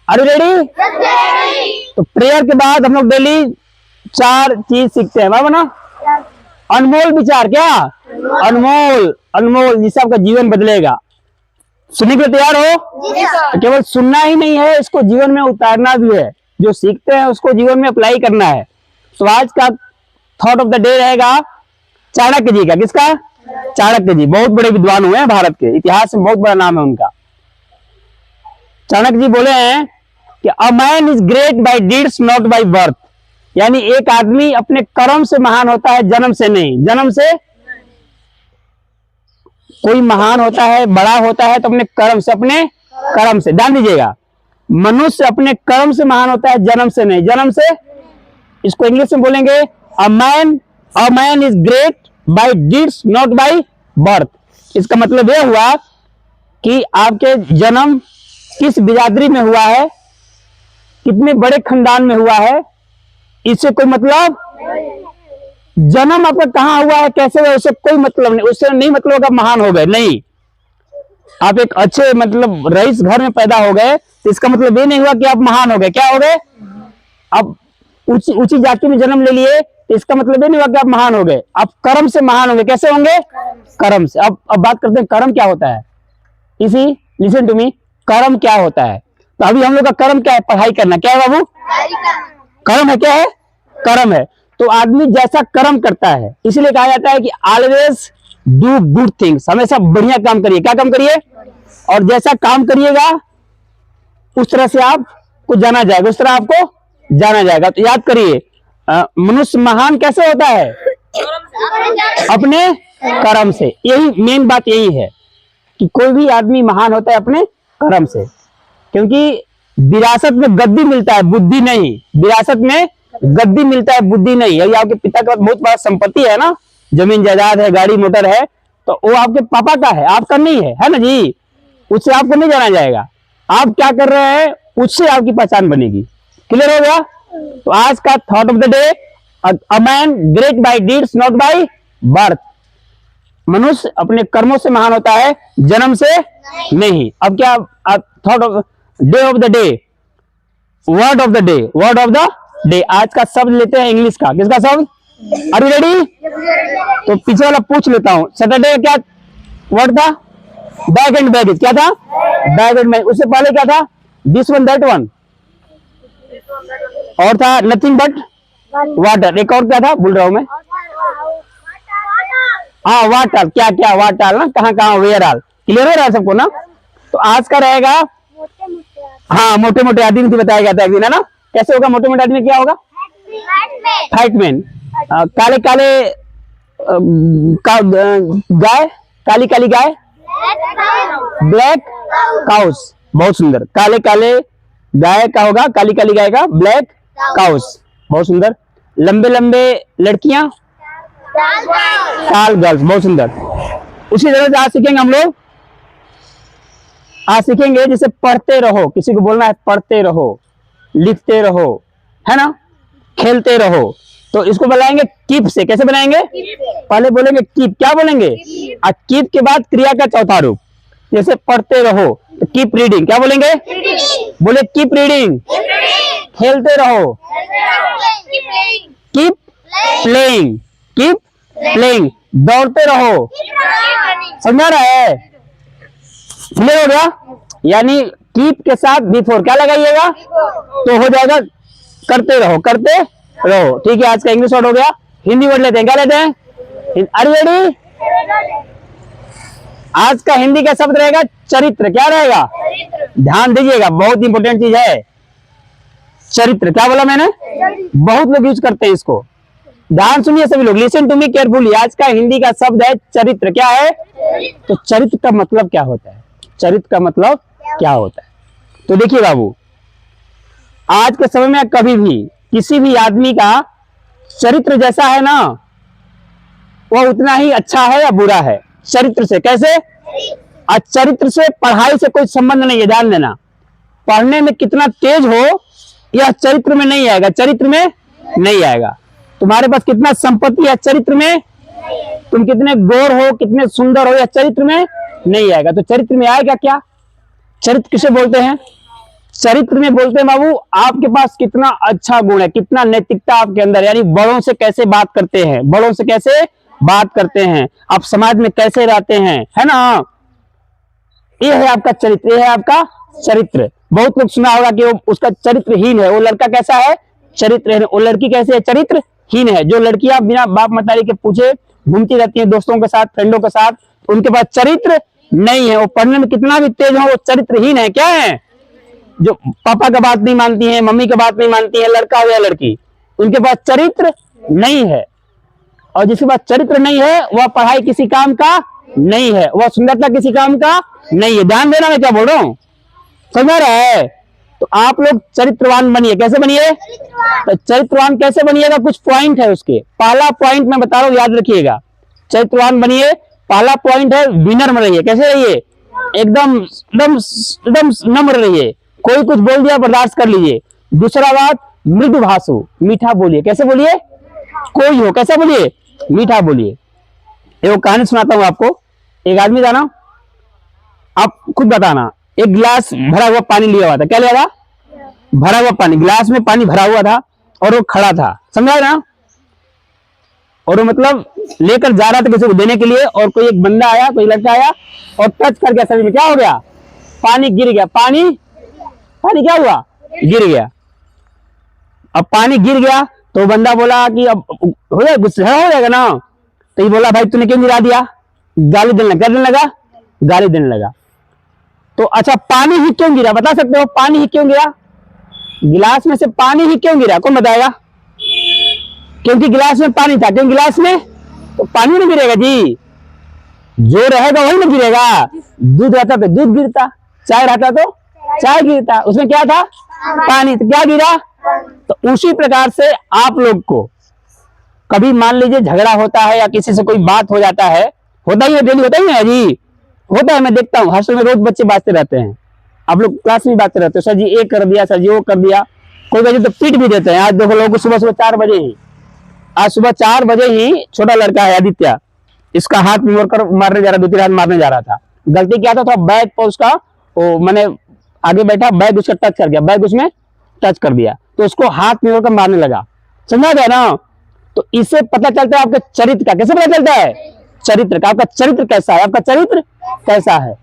Are you ready? तो prayer के बाद हम लोग डेली 4 चीज सीखते हैं, बराबर ना? अनमोल विचार, क्या अनमोल? अनमोल जिससे आपका जीवन बदलेगा। सुनने के लिए तैयार हो? केवल सुनना ही नहीं है, इसको जीवन में उतारना भी है। जो सीखते हैं उसको जीवन में अप्लाई करना है। तो आज का थॉट ऑफ द डे रहेगा चाणक्य जी का। किसका? चाणक्य जी बहुत बड़े विद्वान हुए हैं, भारत के इतिहास में बहुत बड़ा नाम है उनका। चाणक्य जी बोले हैं कि a man is great by deeds not by birth, यानी एक आदमी अपने कर्म से महान होता है, जन्म से नहीं। जन्म से कोई महान होता है, बड़ा होता है तो अपने कर्म से, अपने कर्म से। ध्यान दीजिएगा, मनुष्य अपने कर्म से महान होता है, जन्म से नहीं। जन्म से, इसको इंग्लिश में बोलेंगे a man is great by deeds not by birth. इसका मतलब यह हुआ कि आपके जन्म किस बिरादरी में हुआ है, कितने बड़े खानदान में हुआ है, इससे कोई मतलब। जन्म आपका कहाँ हुआ है, कैसे हुआ, उससे कोई मतलब नहीं। उससे नहीं मतलब आप महान हो गए, नहीं। आप एक अच्छे मतलब रईस घर में पैदा हो गए तो इसका मतलब ये नहीं हुआ कि आप महान हो गए। क्या हो गए? आप ऊंची जाति में जन्म ले लिए तो इसका मतलब ये नहीं हुआ कि आप महान हो गए। आप कर्म से महान होंगे। कैसे होंगे? कर्म से। अब बात करते हैं कर्म क्या होता है। इसी लिसन टू मी, कर्म क्या होता है? तो अभी हम लोग का कर्म क्या है? पढ़ाई करना। क्या है बाबू? कर्म है। क्या है? कर्म है। तो आदमी जैसा कर्म करता है, इसलिए कहा जाता है कि ऑलवेज डू गुड थिंग्स, हमेशा बढ़िया काम करिए। क्या काम करिए? और जैसा काम करिएगा उस तरह से आपको जाना जाएगा, उस तरह आपको जाना जाएगा। तो याद करिए, मनुष्य महान कैसे होता है? अपने कर्म से। यही मेन बात यही है कि कोई भी आदमी महान होता है अपने कर्म से, क्योंकि विरासत में गद्दी मिलता है, बुद्धि नहीं। विरासत में गद्दी मिलता है, बुद्धि नहीं। यदि आपके पिता का बहुत बड़ा संपत्ति है ना, जमीन जायदाद है, गाड़ी मोटर है, तो वो आपके पापा का है, आपका नहीं है ना जी। उससे आपको नहीं जाना जाएगा। आप क्या कर रहे हैं उससे आपकी पहचान बनेगी। क्लियर हो गया? तो आज का thought of the day, a man great by deeds not by birth. मनुष्य अपने कर्मों से महान होता है, जन्म से नहीं। अब क्या thought of day of the day, word of the day, word of the day. आज का शब्द लेते हैं इंग्लिश का। किसका शब्द? Are you ready? तो पीछे वाला पूछ लेता हूं। सैटरडे क्या वर्ड था? Bag and baggage. क्या था? Bag and baggage. उससे पहले क्या था? दिस वन दैट वन, और था नथिंग बट वाटर। एक और क्या था, भूल रहा हूं मैं। हाँ, वाटर। क्या क्या वाटर ना, कहाँ कहाँ, वेयर आल। क्लियर हो रहा है सबको ना? तो आज का रहेगा, हाँ, मोटे मोटे आदमी की बताया गया था एक दिन, है ना? कैसे होगा मोटे मोटे आदमी? क्या होगा? फाइटमैन। काले काले गाय, काली काली गाय, ब्लैक काउस। बहुत सुंदर। काले काले गाय का होगा, काली काली गाय का ब्लैक काउस। बहुत सुंदर। लंबे लंबे लड़कियां, टाल गर्ल्स। बहुत सुंदर। उसी तरह से आज सीखेंगे हम लोग, आज सीखेंगे जिसे पढ़ते रहो। किसी को बोलना है पढ़ते रहो, लिखते रहो, है ना, खेलते रहो। तो इसको बनाएंगे कीप से। कैसे बनाएंगे? पहले बोलेंगे कीप। क्या बोलेंगे? और कीप के बाद क्रिया का चौथा रूप। जैसे पढ़ते रहो तो कीप रीडिंग। क्या बोलेंगे? बोले कीप रीडिंग। खेलते रहो, कीप प्लेइंग। Keep playing. दौड़ते रहो। समझ रहा है? क्लियर हो गया? यानी कीप के साथ बिफोर क्या लगाइएगा तो हो जाएगा करते रहो, करते रहो। ठीक है, आज का इंग्लिश वर्ड हो गया। हिंदी वर्ड लेते हैं। क्या लेते हैं? Are you ready? आज का हिंदी का शब्द रहेगा चरित्र। क्या रहेगा? ध्यान दीजिएगा, बहुत इंपॉर्टेंट चीज है चरित्र। क्या बोला मैंने? बहुत लोग यूज करते हैं इसको। ध्यान सुनिए सभी लोग, लिसन टू मी केयरफुली। आज का हिंदी का शब्द है चरित्र। क्या है? तो चरित्र का मतलब क्या होता है? चरित्र का मतलब क्या होता है? तो देखिए बाबू, आज के समय में कभी भी किसी भी आदमी का चरित्र जैसा है ना, वह उतना ही अच्छा है या बुरा है चरित्र से। कैसे? और चरित्र से पढ़ाई से कोई संबंध नहीं है। ध्यान देना, पढ़ने में कितना तेज हो यह चरित्र में नहीं आएगा। चरित्र में नहीं आएगा। तुम्हारे पास कितना संपत्ति है, चरित्र में। तुम कितने गोर हो, कितने सुंदर हो, यह चरित्र में नहीं आएगा। तो चरित्र में आएगा क्या? चरित्र किसे बोलते हैं? चरित्र में बोलते हैं बाबू आपके पास कितना अच्छा गुण है, कितना नैतिकता आपके अंदर, यानी बड़ों से कैसे बात करते हैं, बड़ों से कैसे बात करते हैं, आप समाज में कैसे रहते हैं, है ना। ये है आपका चरित्र, ये है आपका चरित्र। बहुत लोग सुना होगा कि वो उसका चरित्रहीन है, वो लड़का कैसा है, चरित्रहीन। वो लड़की कैसे है, चरित्रहीन है। जो लड़कियां बिना बाप मतारी के पूछे घूमती रहती हैं दोस्तों के साथ, फ्रेंडों के साथ, उनके पास चरित्र नहीं है, वो पढ़ने में कितना भी तेज हो, वो चरित्रहीन है। क्या है, जो पापा का बात नहीं मानती है, मम्मी का बात नहीं मानती है, लड़का हो या लड़की, उनके पास चरित्र नहीं है। और जिसके पास चरित्र नहीं है वह पढ़ाई किसी काम का नहीं है, वह सुंदरता किसी काम का नहीं है। ध्यान देना मैं क्या बोल रहा हूं, समझ रहा है। तो आप लोग चरित्रवान बनिए। कैसे बनिए, तो चरित्रवान कैसे बनिएगा, कुछ पॉइंट है उसके। पहला पॉइंट मैं बता रहा हूं, याद रखिएगा। चरित्रवान बनिए, पहला पॉइंट है विनम्र रहिए। कैसे रहिए, एकदम एकदम एकदम नम्र रहिए, कोई कुछ बोल दिया बर्दाश्त कर लीजिए। दूसरा बात, मृदु भाषु, मीठा बोलिए। कैसे बोलिए, कोई हो कैसे बोलिए, मीठा बोलिए। एक कहानी सुनाता हूं आपको। एक आदमी था ना, आप खुद बताना, एक गिलास भरा हुआ पानी लिया हुआ था। क्या लिया था, भरा हुआ पानी, गिलास में पानी भरा हुआ था और वो खड़ा था, समझा ना। और वो मतलब लेकर जा रहा था किसी को देने के लिए, और कोई एक बंदा आया, कोई लड़का आया और टच कर गया शरीर में। क्या हो गया, पानी गिर गया, पानी क्या हुआ, गिर गया। अब पानी गिर गया तो बंदा बोला कि अब हो जाएगा, गुस्सा हो जाएगा ना। तो ये बोला भाई तूने क्यों गिरा दिया, गाली देने लगा, गाली देने लगा। तो अच्छा पानी ही क्यों गिरा, बता सकते हो पानी ही क्यों गिरा, गिलास में से पानी ही क्यों गिरा, कौन बताएगा। क्योंकि गिलास में पानी था, क्यों गिलास में, तो पानी नहीं गिरेगा जी, जो रहेगा वही ना गिरेगा। दूध रहता तो दूध गिरता, चाय रहता तो चाय गिरता, उसमें क्या था, पानी, तो क्या गिरा। तो उसी प्रकार से आप लोग को कभी मान लीजिए झगड़ा होता है या किसी से कोई बात हो जाता है, होता ही है, डेली होता ही है जी, होता है। मैं देखता हूँ हॉस्टल में रोज बच्चे बातते रहते हैं, आप लोग क्लास में बातते रहते हो, सर जी ये कर दिया, सर जी वो कर दिया, कोई वजह तो पीट भी देते हैं। आज देखो लोगों को सुबह 4 बजे ही, आज सुबह 4 बजे ही छोटा लड़का है आदित्य, इसका हाथ मोड़ कर मारने जा रहा, 2-3 हाथ मारने जा रहा था। गलती क्या था, तो बैग पर उसका, वो मैंने आगे बैठा, बैग उसका टच कर गया, बैग उसमें टच कर दिया, तो उसको हाथ मोड़ कर मारने लगा, समझा गया ना। तो इससे पता चलता है आपके चरित्र का, कैसे पता चलता है, चरित्र का, आपका चरित्र कैसा है, आपका चरित्र कैसा है।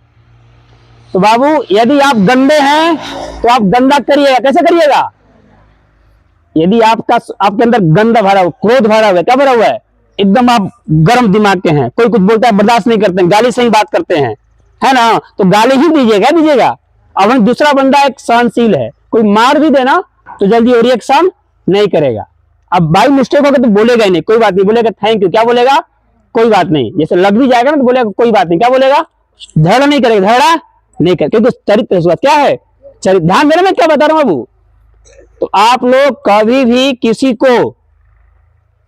तो बाबू यदि आप गंदे हैं तो आप गंदा करिएगा, कैसे करिएगा, यदि आपके अंदर गंदा भरा हुआ, क्रोध भरा हुआ है, क्या भरा हुआ है, एकदम आप गर्म दिमाग के हैं, कोई कुछ बोलता है बर्दाश्त नहीं करते हैं, गाली से ही बात करते हैं, है ना, तो गाली ही दीजिएगा। अब दूसरा बंदा एक सहनशील है, कोई मार भी देना तो जल्दी रिएक्शन नहीं करेगा। अब बाई मिस्टेक होगा तो बोलेगा ही नहीं, कोई बात नहीं, बोलेगा थैंक यू, क्या बोलेगा, कोई बात नहीं। जैसे लग भी जाएगा ना तो बोलेगा कोई बात नहीं, क्या बोलेगा, झगड़ा नहीं करेगा, झगड़ा नहीं करेगा, क्योंकि चरित्र क्या है, चरित्र। ध्यान देना मैं क्या बता रहा हूं बाबू। तो आप लोग कभी भी किसी को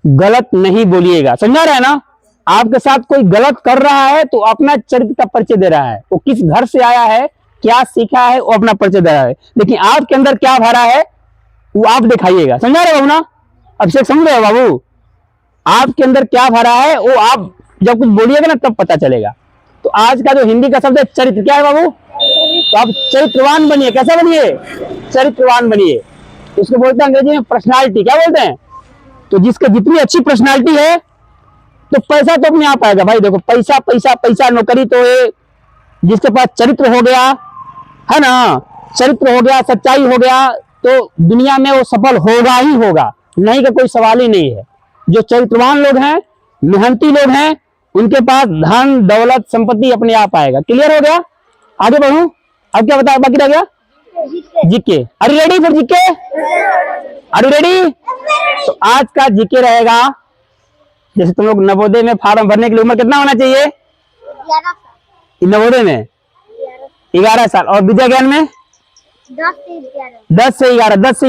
गलत नहीं बोलिएगा, समझा रहे हैं ना। आपके साथ कोई गलत कर रहा है तो अपना चरित्र का परिचय दे रहा है, वो किस घर से आया है, क्या सीखा है, वो अपना परिचय दे रहा है। लेकिन आपके अंदर क्या भरा है वो आप दिखाइएगा, समझा रहे हो ना, अब से समझ रहे हो बाबू, आपके अंदर क्या भरा है वो आप जब कुछ बोलिएगा ना तब पता चलेगा। तो आज का जो हिंदी का शब्द है चरित्र, क्या है बाबू, तो आप चरित्रवान बनिए। कैसा बनिए, चरित्रवान बनिए। इसको बोलते हैं अंग्रेजी में पर्सनालिटी, क्या बोलते हैं। तो जिसके जितनी अच्छी पर्सनालिटी है तो पैसा तो अपने आप आएगा भाई। देखो पैसा पैसा पैसा, नौकरी तो है, जिसके पास चरित्र हो गया है ना, चरित्र हो गया, सच्चाई हो गया, तो दुनिया में वो सफल होगा ही होगा, नहीं का कोई सवाल ही नहीं है। जो चरित्रवान लोग हैं, मेहनती लोग हैं, उनके पास धन दौलत संपत्ति अपने आप आएगा। क्लियर हो गया, आगे बढ़ूं, अब क्या बता बाकी रह गया, GK. Are you ready for GK, are you ready. तो आज का जीके रहेगा, जैसे तुम लोग नवोदय में फॉर्म भरने के लिए उम्र कितना होना चाहिए, 11 साल, नवोदय में 11 साल, और विद्या ज्ञान में 10 से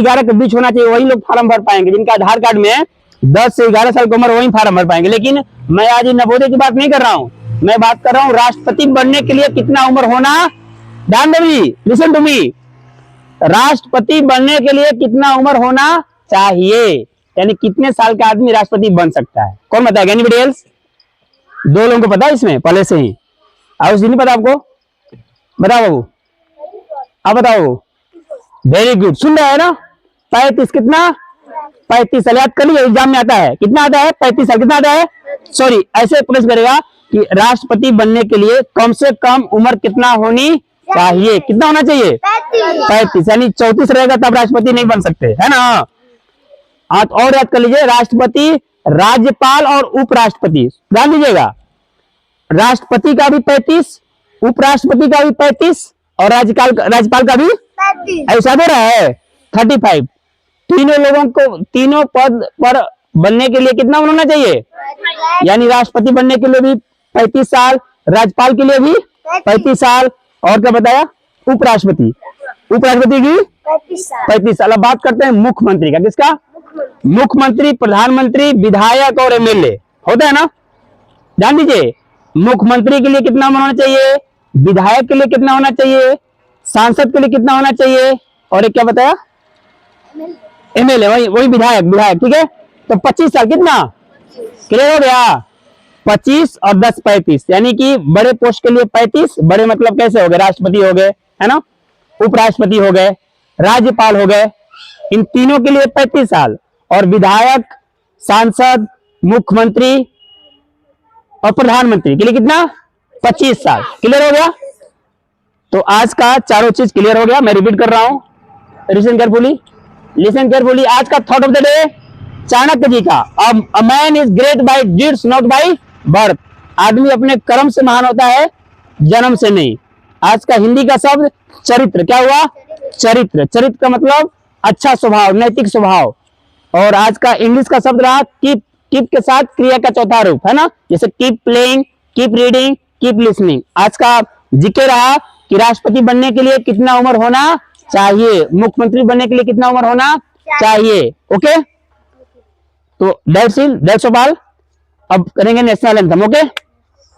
11 के बीच होना चाहिए, वही लोग फॉर्म भर पाएंगे। जिनका आधार कार्ड में 10 से 11 साल की उम्र, वही फॉर्म भर पाएंगे। लेकिन मैं आज नवोदय की बात नहीं कर रहा हूं, मैं बात कर रहा हूं राष्ट्रपति बनने के लिए कितना उम्र होना, ध्यान दो, लिसन टू मी, राष्ट्रपति बनने के लिए कितना उम्र होना चाहिए, यानी कितने साल का आदमी राष्ट्रपति बन सकता है, कौन बताएगा, एनीबॉडी एल्स। 2 लोगों को पता है इसमें पहले से ही, और नहीं पता आपको, बताओ बाबू, आप बताओ, वेरी गुड, सुन रहे हैं ना? 35 कितना? 35 साल। याद कर लीजिए, एग्जाम में आता है कितना आता है? 35 साल। कितना आता है? सॉरी, ऐसे प्रश्न करेगा कि राष्ट्रपति बनने के लिए कम से कम उम्र कितना होनी चाहिए? कितना होना चाहिए? 35, यानी 34 रहेगा तब राष्ट्रपति नहीं बन सकते, है ना? आप और याद कर लीजिए, राष्ट्रपति, राज्यपाल और उपराष्ट्रपति, ध्यान दीजिएगा, राष्ट्रपति का भी 35, उपराष्ट्रपति का भी 35 और राज्यपाल का भी 35। ऐसा दे रहा है 35। तीनों लोगों को तीनों पद पर बनने के लिए कितना होना चाहिए? यानी राष्ट्रपति बनने के लिए भी 35 साल, राज्यपाल के लिए भी 35 साल, और क्या बताया? उपराष्ट्रपति की 35 साल। अब बात करते हैं मुख्यमंत्री का। किसका? मुख्यमंत्री, प्रधानमंत्री, विधायक और एमएलए होता है ना? ध्यान दीजिए, मुख्यमंत्री के लिए कितना होना चाहिए, विधायक के लिए कितना होना चाहिए, सांसद के लिए कितना होना चाहिए, और एक क्या बताया? एमएलए, वही विधायक, ठीक है? तो 25 साल। कितना क्लियर हो गया? 25 और 10 35, यानी कि बड़े पोस्ट के लिए 35, बड़े मतलब कैसे हो गए? राष्ट्रपति हो गए, है ना, उपराष्ट्रपति हो गए, राज्यपाल हो गए, इन तीनों के लिए 35 साल, और विधायक, सांसद, मुख्यमंत्री और प्रधानमंत्री के लिए कितना? 25 साल। क्लियर हो गया? तो आज का चारों चीज क्लियर हो गया। मैं रिपीट कर रहा हूं, लिसन केयरफुली। आज का thought of the day, Chanakya ji का, a man is great by deeds not by birth. आदमी अपने कर्म से महान होता है, जन्म से नहीं। आज का हिंदी का शब्द चरित्र, क्या हुआ? चरित्र का मतलब अच्छा स्वभाव, नैतिक स्वभाव। और आज का इंग्लिश का शब्द रहा कीप के साथ क्रिया का चौथा रूप, है ना, जैसे keep playing, keep reading, keep listening. आज का जीके रहा कि राष्ट्रपति बनने के लिए कितना उम्र होना चाहिए, मुख्यमंत्री बनने के लिए कितना उम्र होना चाहिए। ओके, तो दैट्स ऑल। अब करेंगे नेशनल एंथम। ओके।